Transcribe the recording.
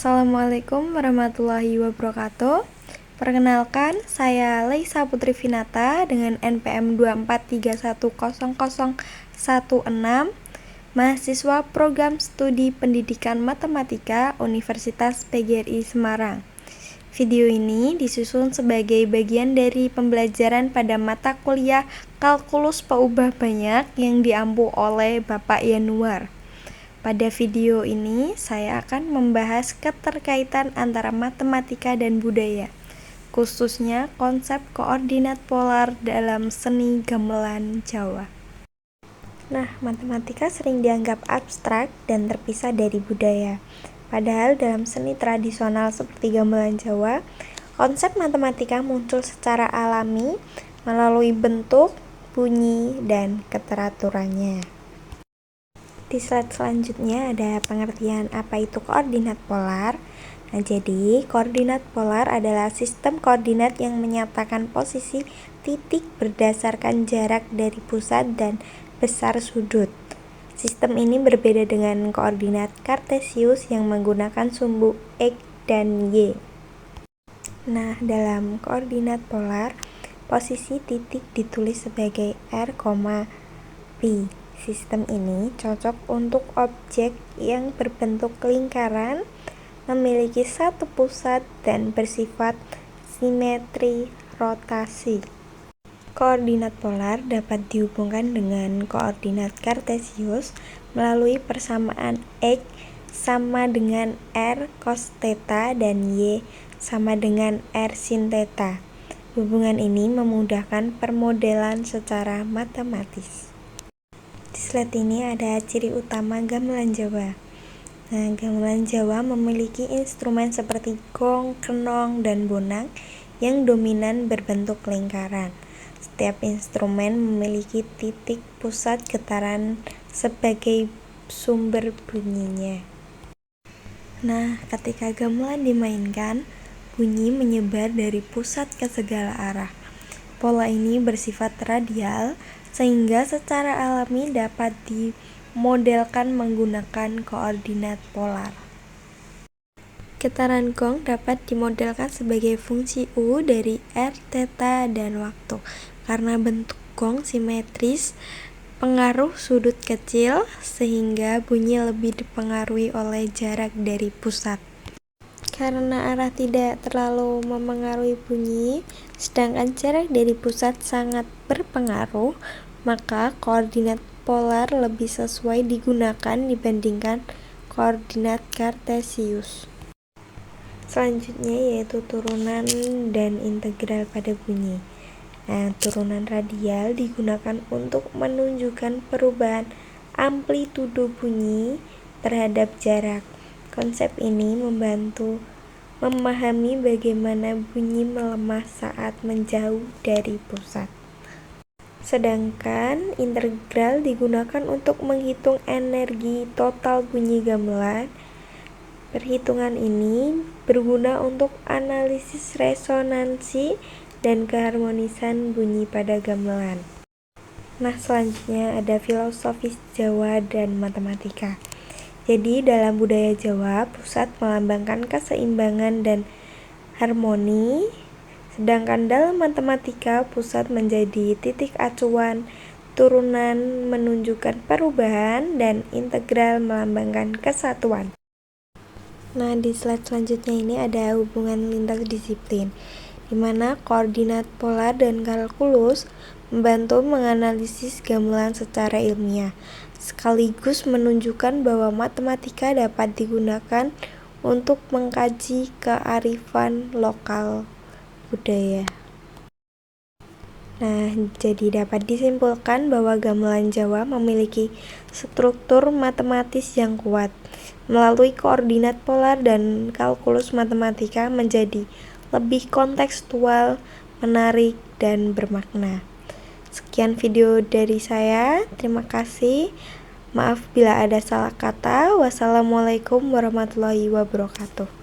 Assalamualaikum warahmatullahi wabarakatuh. Perkenalkan, saya Leisa Putri Vinata dengan NPM 243100016, mahasiswa Program Studi Pendidikan Matematika Universitas PGRI Semarang. Video ini disusun sebagai bagian dari pembelajaran pada mata kuliah Kalkulus Peubah Banyak yang diampu oleh Bapak Yanuar. Pada video ini, saya akan membahas keterkaitan antara matematika dan budaya, khususnya konsep koordinat polar dalam seni gamelan Jawa. Nah, matematika sering dianggap abstrak dan terpisah dari budaya. Padahal dalam seni tradisional seperti gamelan Jawa, konsep matematika muncul secara alami melalui bentuk, bunyi, dan keteraturannya. Di slide selanjutnya ada pengertian apa itu koordinat polar. Nah, jadi koordinat polar adalah sistem koordinat yang menyatakan posisi titik berdasarkan jarak dari pusat dan besar sudut. Sistem ini berbeda dengan koordinat kartesius yang menggunakan sumbu X dan Y. Nah, dalam koordinat polar, posisi titik ditulis sebagai R, P. Sistem ini cocok untuk objek yang berbentuk lingkaran, memiliki satu pusat, dan bersifat simetri rotasi. Koordinat polar dapat dihubungkan dengan koordinat kartesius melalui persamaan X sama dengan R cos theta dan Y sama dengan R sin theta. Hubungan ini memudahkan permodelan secara matematis. Di slide ini ada ciri utama gamelan Jawa. Nah, gamelan Jawa memiliki instrumen seperti gong, kenong, dan bonang yang dominan berbentuk lingkaran. Setiap instrumen memiliki titik pusat getaran sebagai sumber bunyinya. Nah, ketika gamelan dimainkan, bunyi menyebar dari pusat ke segala arah. Pola ini bersifat radial, sehingga secara alami dapat dimodelkan menggunakan koordinat polar. Getaran gong dapat dimodelkan sebagai fungsi U dari R, theta, dan waktu. Karena bentuk gong simetris, pengaruh sudut kecil, sehingga bunyi lebih dipengaruhi oleh jarak dari pusat. Karena arah tidak terlalu memengaruhi bunyi, sedangkan jarak dari pusat sangat berpengaruh, maka koordinat polar lebih sesuai digunakan dibandingkan koordinat kartesius. Selanjutnya yaitu turunan dan integral pada bunyi. Nah, turunan radial digunakan untuk menunjukkan perubahan amplitudo bunyi terhadap jarak. Konsep ini membantu memahami bagaimana bunyi melemah saat menjauh dari pusat. Sedangkan integral digunakan untuk menghitung energi total bunyi gamelan. Perhitungan ini berguna untuk analisis resonansi dan keharmonisan bunyi pada gamelan. Nah, selanjutnya ada filosofis Jawa dan matematika. Jadi dalam budaya Jawa, pusat melambangkan keseimbangan dan harmoni, sedangkan dalam matematika, pusat menjadi titik acuan, turunan menunjukkan perubahan, dan integral melambangkan kesatuan. Nah, di slide selanjutnya ini ada hubungan lintas disiplin, di mana koordinat polar dan kalkulus membantu menganalisis gamelan secara ilmiah, sekaligus menunjukkan bahwa matematika dapat digunakan untuk mengkaji kearifan lokal budaya. Nah, jadi dapat disimpulkan bahwa gamelan Jawa memiliki struktur matematis yang kuat. Melalui koordinat polar dan kalkulus, matematika menjadi lebih kontekstual, menarik, dan bermakna. Sekian video dari saya, terima kasih. Maaf bila ada salah kata. Wassalamualaikum warahmatullahi wabarakatuh.